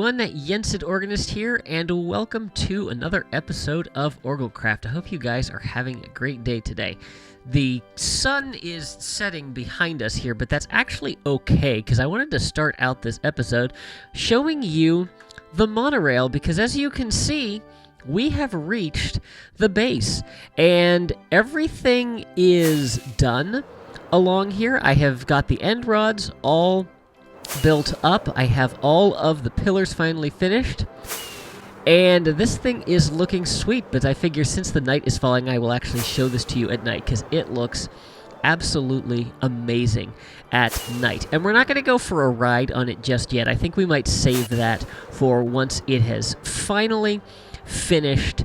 everyone, Yensid Organist here, and welcome to another episode of OrgelCraft. I hope you guys are having a great day today. The sun is setting behind us here, but that's actually okay, because I wanted to start out this episode showing you the monorail, because as you can see, we have reached the base, and everything is done along here. I have got the end rods all built up. I have all of the pillars finally finished, and this thing is looking sweet, but I figure since the night is falling, I will actually show this to you at night, because it looks absolutely amazing at night. And we're not going to go for a ride on it just yet. I think we might save that for once it has finally finished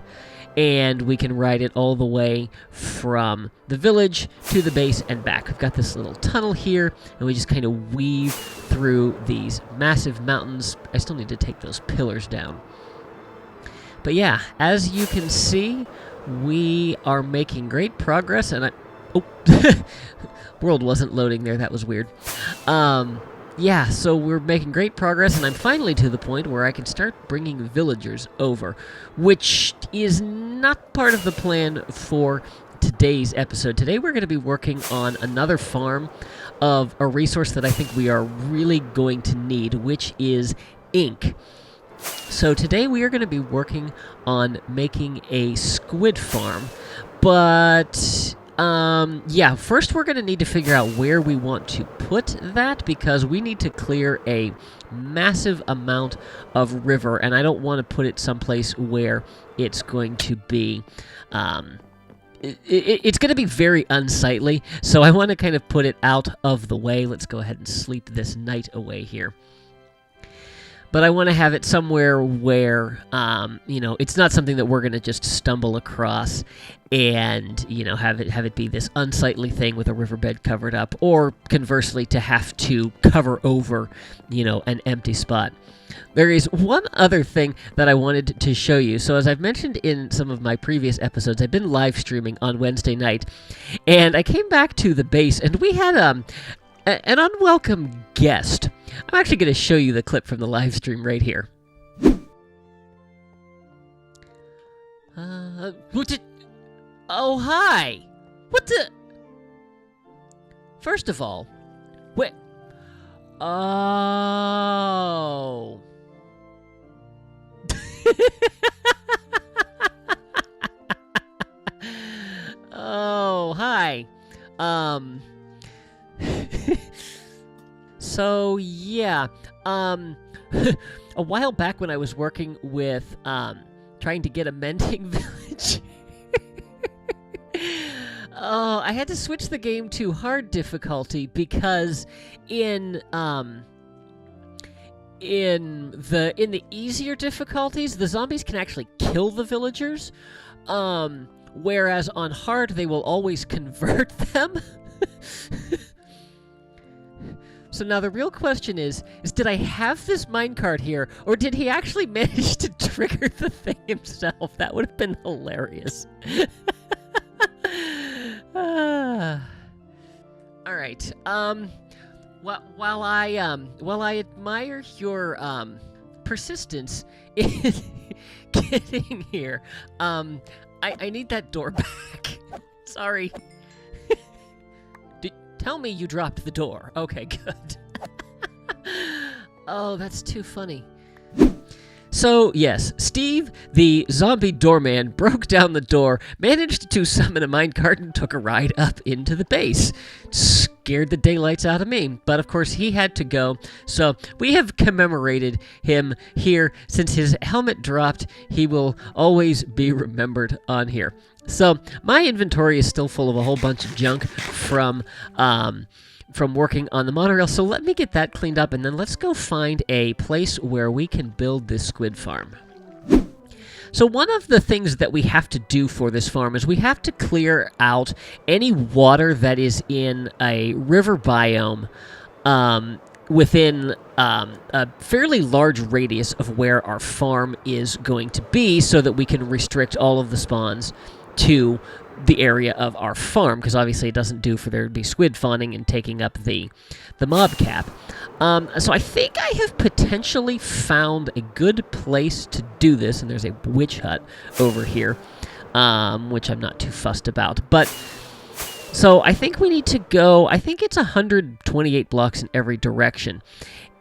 and we can ride it all the way from the village to the base and back. We've got this little tunnel here, and we just kind of weave through these massive mountains. I still need to take those pillars down. But yeah, as you can see, we are making great progress, and world wasn't loading there. That was weird. Yeah, so we're making great progress, and I'm finally to the point where I can start bringing villagers over, which is not part of the plan for today's episode. Today we're going to be working on another farm of a resource that I think we are really going to need, which is ink. So today we are going to be working on making a squid farm, but yeah, first we're going to need to figure out where we want to put that, because we need to clear a massive amount of river, and I don't want to put it someplace where it's going to be it's going to be very unsightly, so I want to kind of put it out of the way. Let's go ahead and sleep this night away here. But I want to have it somewhere where, it's not something that we're going to just stumble across and, have it be this unsightly thing with a riverbed covered up, or conversely, to have to cover over, an empty spot. There is one other thing that I wanted to show you. So as I've mentioned in some of my previous episodes, I've been live streaming on Wednesday night, and I came back to the base, and we had an unwelcome guest. I'm actually going to show you the clip from the live stream right here. Oh, hi! What the... First of all, wait... Oh... Oh, hi. So, yeah, a while back when I was working with, trying to get a mending village, I had to switch the game to hard difficulty, because in the easier difficulties, the zombies can actually kill the villagers, whereas on hard, they will always convert them. So now the real question is did I have this minecart here, or did he actually manage to trigger the thing himself? That would have been hilarious. All right. While I admire your persistence in getting here, I need that door back. Sorry. Tell me you dropped the door. Okay, good. Oh, that's too funny. So, yes, Steve, the zombie doorman, broke down the door, managed to summon a minecart, and took a ride up into the base. Scared the daylights out of me, but of course he had to go, so we have commemorated him here. Since his helmet dropped, he will always be remembered on here. So, my inventory is still full of a whole bunch of junk from working on the monorail, so let me get that cleaned up, and then let's go find a place where we can build this squid farm. So one of the things that we have to do for this farm is we have to clear out any water that is in a river biome within a fairly large radius of where our farm is going to be, so that we can restrict all of the spawns to the area of our farm, because obviously it doesn't do for there to be squid fawning and taking up the mob cap. So I think I have potentially found a good place to do this, and there's a witch hut over here, which I'm not too fussed about. But so I think we need to go, I think it's 128 blocks in every direction.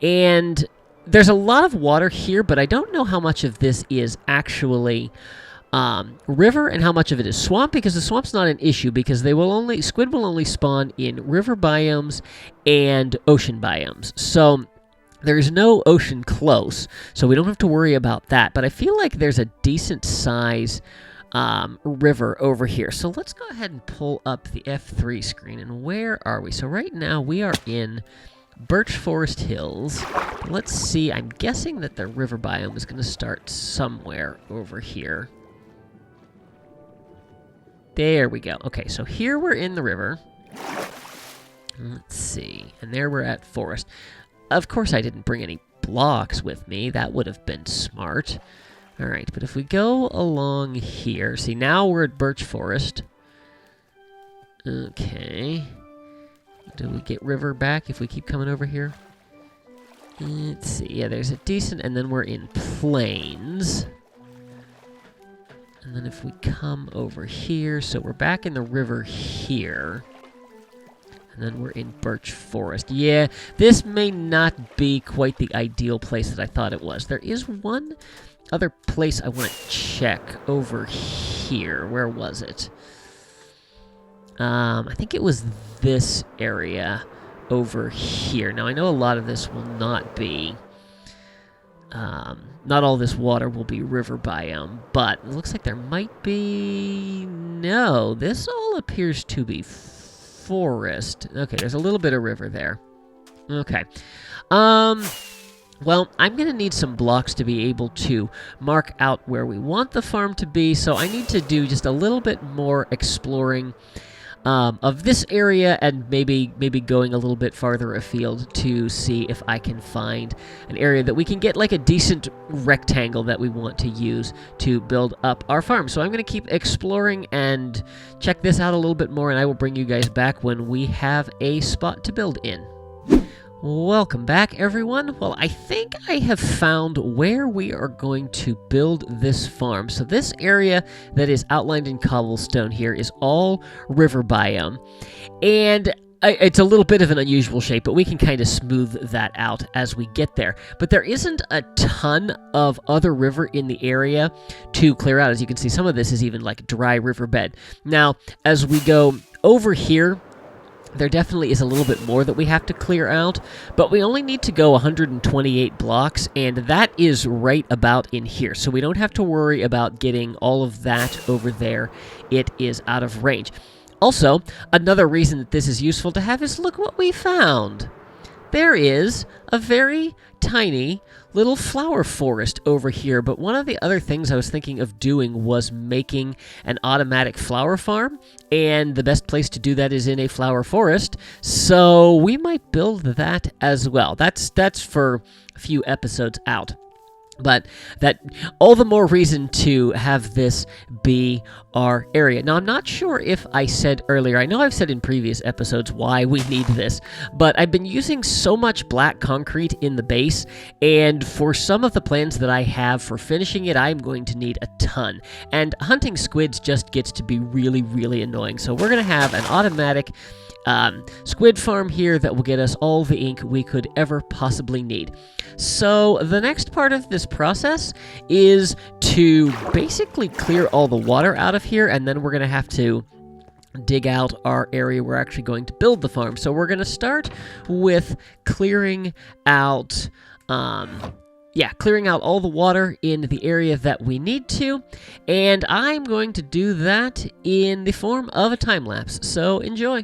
And there's a lot of water here, but I don't know how much of this is actually river and how much of it is swamp, because the swamp's not an issue, because squid will only spawn in river biomes and ocean biomes. So there's no ocean close, so we don't have to worry about that. But I feel like there's a decent size river over here. So let's go ahead and pull up the F3 screen. And where are we? So right now we are in Birch Forest Hills. Let's see. I'm guessing that the river biome is going to start somewhere over here. There we go. Okay, so here we're in the river. Let's see. And there we're at forest. Of course, I didn't bring any blocks with me. That would have been smart. All right, but if we go along here... See, now we're at Birch Forest. Okay. Do we get river back if we keep coming over here? Let's see. Yeah, there's a decent... And then we're in plains. And then if we come over here... So we're back in the river here. And then we're in Birch Forest. Yeah, this may not be quite the ideal place that I thought it was. There is one other place I want to check over here. Where was it? I think it was this area over here. Now, I know a lot of this will not be... not all this water will be river biome, but it looks like there might be... No, this all appears to be forest. Okay, there's a little bit of river there. Okay. Well, I'm going to need some blocks to be able to mark out where we want the farm to be, so I need to do just a little bit more exploring of this area, and maybe going a little bit farther afield to see if I can find an area that we can get like a decent rectangle that we want to use to build up our farm. So I'm going to keep exploring and check this out a little bit more, and I will bring you guys back when we have a spot to build in. Welcome back, everyone. Well, I think I have found where we are going to build this farm. So this area that is outlined in cobblestone here is all river biome. And it's a little bit of an unusual shape, but we can kind of smooth that out as we get there. But there isn't a ton of other river in the area to clear out. As you can see, some of this is even like dry riverbed. Now, as we go over here, there definitely is a little bit more that we have to clear out, but we only need to go 128 blocks, and that is right about in here. So we don't have to worry about getting all of that over there. It is out of range. Also, another reason that this is useful to have is look what we found. There is a very tiny little flower forest over here, but one of the other things I was thinking of doing was making an automatic flower farm, and the best place to do that is in a flower forest, so we might build that as well. That's for a few episodes out. But that all the more reason to have this be our area. Now, I'm not sure if I said earlier, I know I've said in previous episodes why we need this, but I've been using so much black concrete in the base, and for some of the plans that I have for finishing it, I'm going to need a ton. And hunting squids just gets to be really, really annoying. So we're going to have an automatic squid farm here that will get us all the ink we could ever possibly need. So the next part of this process is to basically clear all the water out of here, and then we're going to have to dig out our area we're actually going to build the farm. So we're going to start with clearing out clearing out all the water in the area that we need to, and I'm going to do that in the form of a time lapse. So enjoy.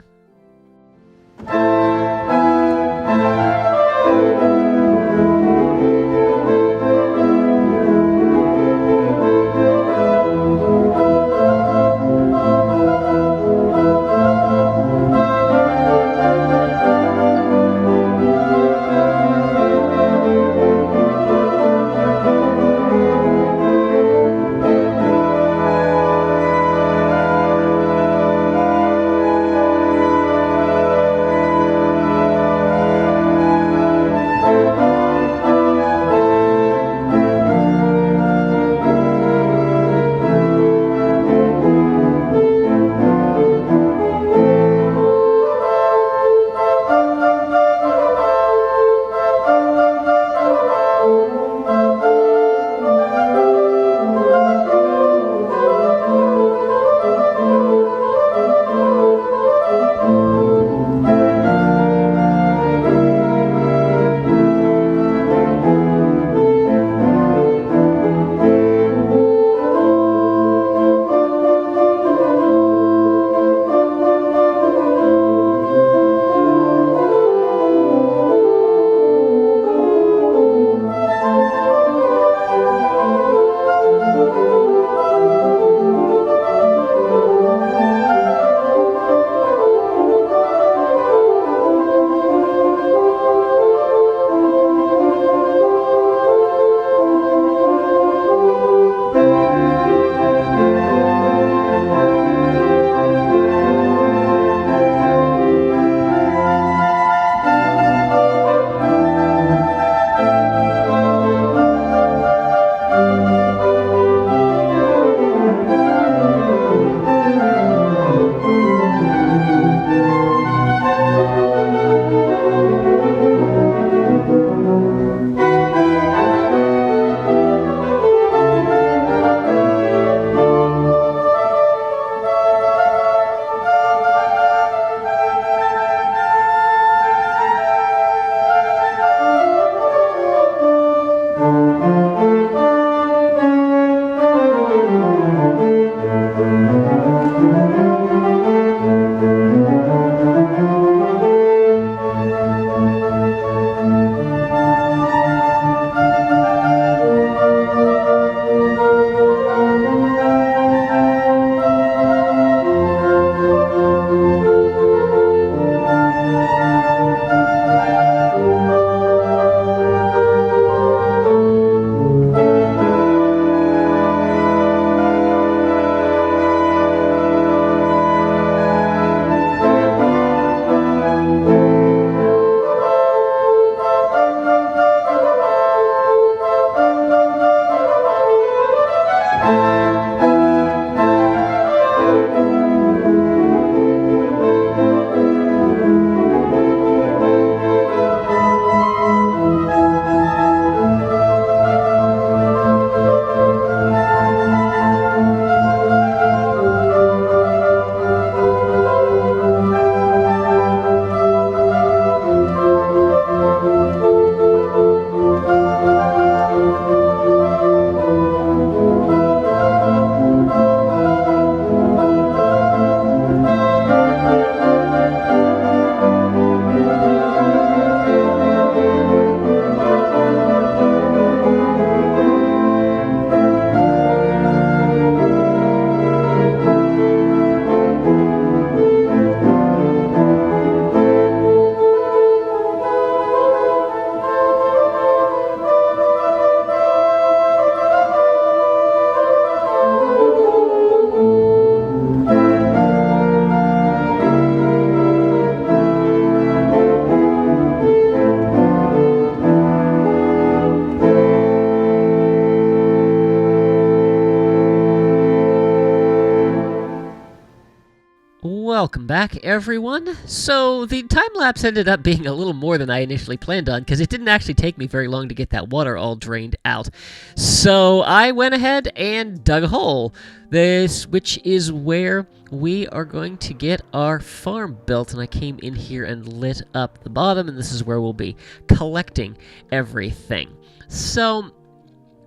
Welcome back, everyone. So the time-lapse ended up being a little more than I initially planned on, because it didn't actually take me very long to get that water all drained out. So I went ahead and dug a hole, which is where we are going to get our farm built, and I came in here and lit up the bottom, and this is where we'll be collecting everything. So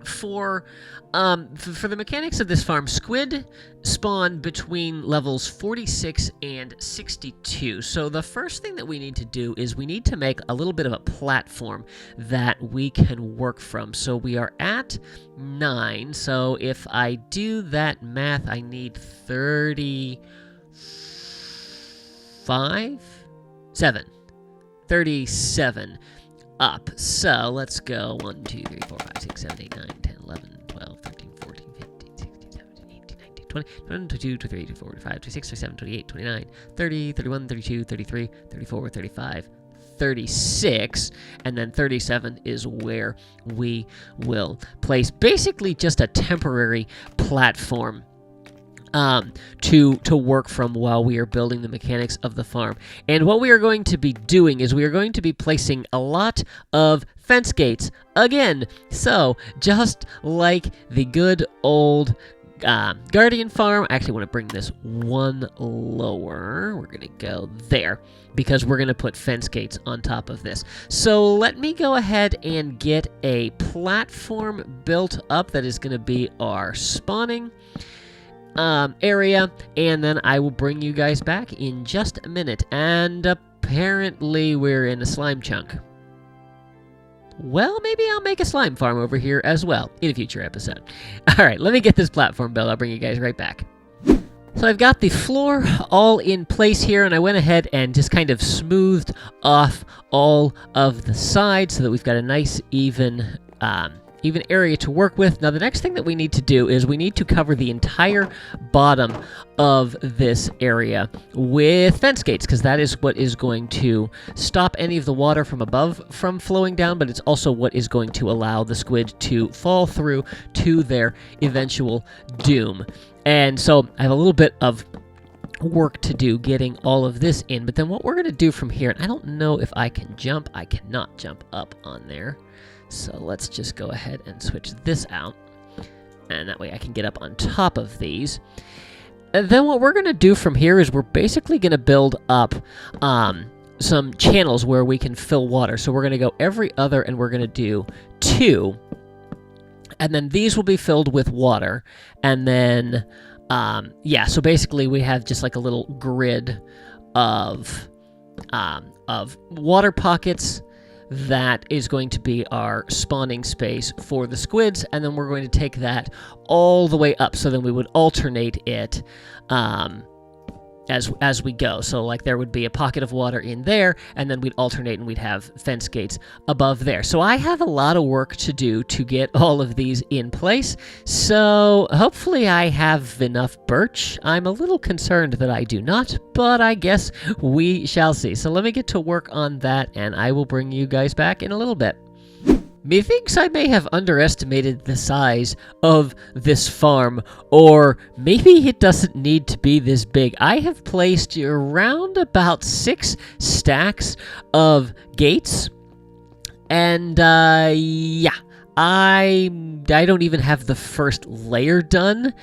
for the mechanics of this farm, squid spawn between levels 46 and 62. So the first thing that we need to do is we need to make a little bit of a platform that we can work from. So we are at 9. So if I do that math, I need 37 up. So let's go 1, 2, 3, 4, 5, 6, 7, 8, 9, 10, 11, 12, 13, 14, 15, 16, 17, 18, 19, 20, 21, 22, 23, 24, 25, 26, 27, 28, 29, 30, 31, 32, 33, 34, 35, 36, and then 37 is where we will place basically just a temporary platform to work from while we are building the mechanics of the farm. And what we are going to be doing is we are going to be placing a lot of fence gates again. So just like the good old Guardian farm, I actually want to bring this one lower. We're going to go there because we're going to put fence gates on top of this. So let me go ahead and get a platform built up that is going to be our spawning area, and then I will bring you guys back in just a minute. And apparently we're in a slime chunk. Well, maybe I'll make a slime farm over here as well in a future episode. Alright, let me get this platform built. I'll bring you guys right back. So I've got the floor all in place here, and I went ahead and just kind of smoothed off all of the sides so that we've got a nice even area to work with. Now the next thing that we need to do is we need to cover the entire bottom of this area with fence gates, because that is what is going to stop any of the water from above from flowing down, but it's also what is going to allow the squid to fall through to their eventual doom. And so I have a little bit of work to do getting all of this in, but then what we're going to do from here, and I don't know if I can jump. I cannot jump up on there. So let's just go ahead and switch this out, and that way I can get up on top of these. And then what we're going to do from here is we're basically going to build up some channels where we can fill water. So we're going to go every other, and we're going to do 2. And then these will be filled with water. And then, yeah, so basically we have just like a little grid of water pockets that is going to be our spawning space for the squids, and then we're going to take that all the way up, so then we would alternate it as we go. So like there would be a pocket of water in there, and then we'd alternate and we'd have fence gates above there. So I have a lot of work to do to get all of these in place. So hopefully I have enough birch. I'm a little concerned that I do not, but I guess we shall see. So let me get to work on that, and I will bring you guys back in a little bit. Methinks I may have underestimated the size of this farm, or maybe it doesn't need to be this big. I have placed around about 6 stacks of gates, and yeah, I don't even have the first layer done,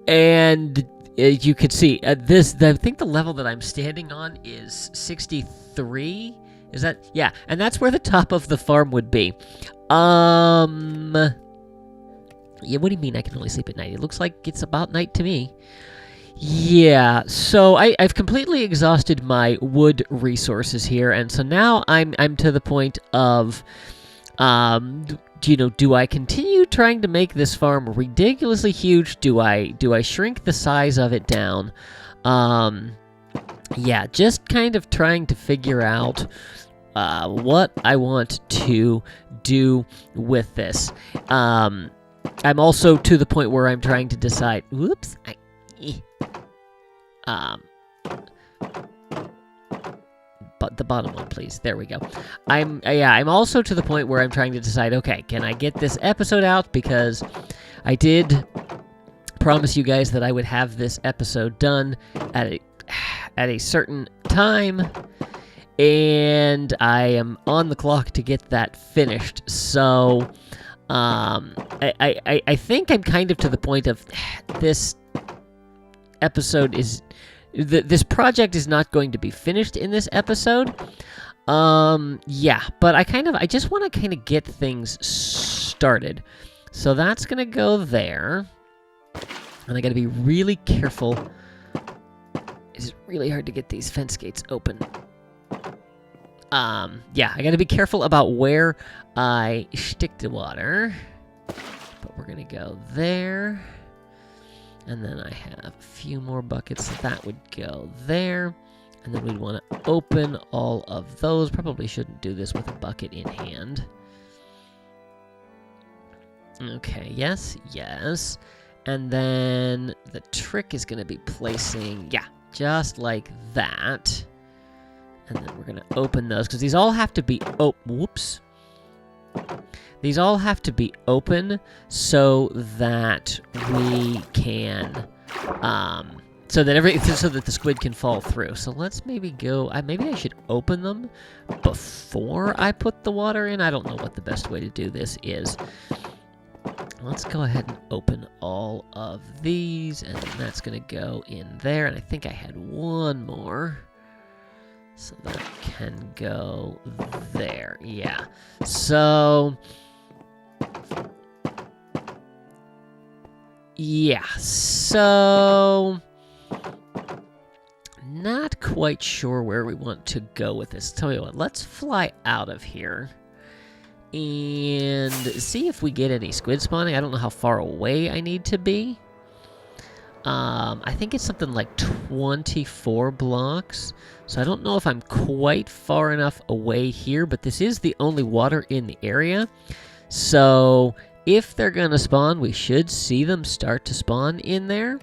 and you can see I think the level that I'm standing on is 63. Is that? Yeah, and that's where the top of the farm would be. Yeah, what do you mean I can only sleep at night? It looks like it's about night to me. Yeah, so I've completely exhausted my wood resources here, and so now I'm to the point of, do I continue trying to make this farm ridiculously huge? Do I shrink the size of it down? Yeah, just kind of trying to figure out what I want to do with this. I'm also to the point where I'm trying to decide. Whoops. But the bottom one, please. There we go. I'm also to the point where I'm trying to decide. Okay, can I get this episode out? Because I did promise you guys that I would have this episode done at at a certain time, and I am on the clock to get that finished. So I think I'm kind of to the point of this episode is this project is not going to be finished in this episode. Yeah, but I just want to kind of get things started. So that's going to go there. And I got to be really careful. It's really hard to get these fence gates open. Yeah, I got to be careful about where I stick the water. But we're going to go there. And then I have a few more buckets that would go there. And then we'd want to open all of those. Probably shouldn't do this with a bucket in hand. Okay, yes. And then the trick is going to be placing, yeah, just like that. And then we're going to open those, because these all have to be, whoops. These all have to be open so that we can, so that the squid can fall through. So let's maybe go, maybe I should open them before I put the water in. I don't know what the best way to do this is. Let's go ahead and open all of these, and that's going to go in there. And I think I had one more. So that can go there. Yeah. So... yeah. So... not quite sure where we want to go with this. Tell you what, let's fly out of here and see if we get any squid spawning. I don't know how far away I need to be. I think it's something like 24 blocks. So I don't know if I'm quite far enough away here, but this is the only water in the area. So if they're going to spawn, we should see them start to spawn in there.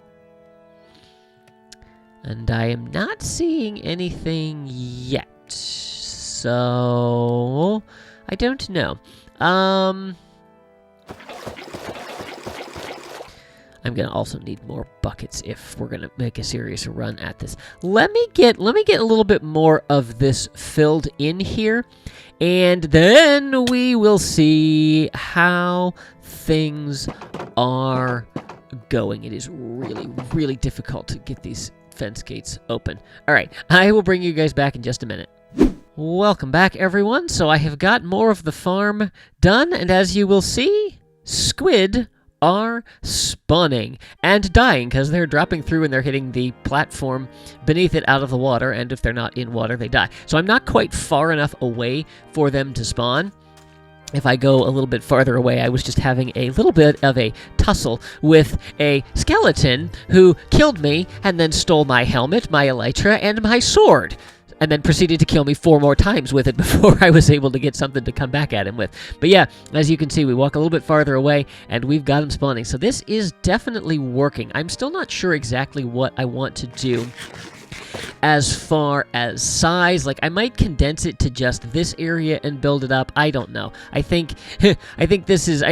And I am not seeing anything yet. So I don't know. I'm gonna also need more buckets if we're gonna make a serious run at this. Let me get a little bit more of this filled in here, and then we will see how things are going. It is really, really difficult to get these fence gates open. All right, I will bring you guys back in just a minute. Welcome back, everyone. So I have got more of the farm done, and as you will see, squid are spawning and dying because they're dropping through and they're hitting the platform beneath it out of the water, and if they're not in water, they die. So I'm not quite far enough away for them to spawn. If I go a little bit farther away, I was just having a little bit of a tussle with a skeleton who killed me and then stole my helmet, my elytra, and my sword, and then proceeded to kill me 4 more times with it before I was able to get something to come back at him with. But yeah, as you can see, we walk a little bit farther away, and we've got him spawning. So this is definitely working. I'm still not sure exactly what I want to do as far as size. Like, I might condense it to just this area and build it up. I don't know. I think this is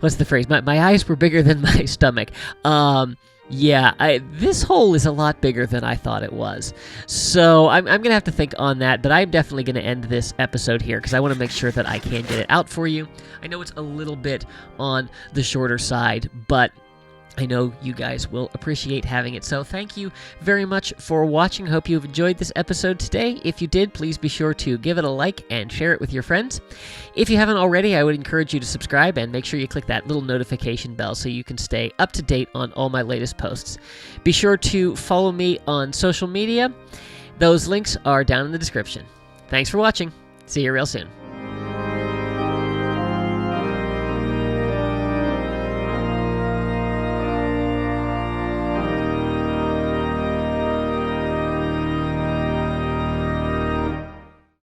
what's the phrase? My eyes were bigger than my stomach. Yeah, this hole is a lot bigger than I thought it was. So I'm going to have to think on that, but I'm definitely going to end this episode here because I want to make sure that I can get it out for you. I know it's a little bit on the shorter side, but I know you guys will appreciate having it. So thank you very much for watching. Hope you've enjoyed this episode today. If you did, please be sure to give it a like and share it with your friends. If you haven't already, I would encourage you to subscribe and make sure you click that little notification bell so you can stay up to date on all my latest posts. Be sure to follow me on social media. Those links are down in the description. Thanks for watching. See you real soon.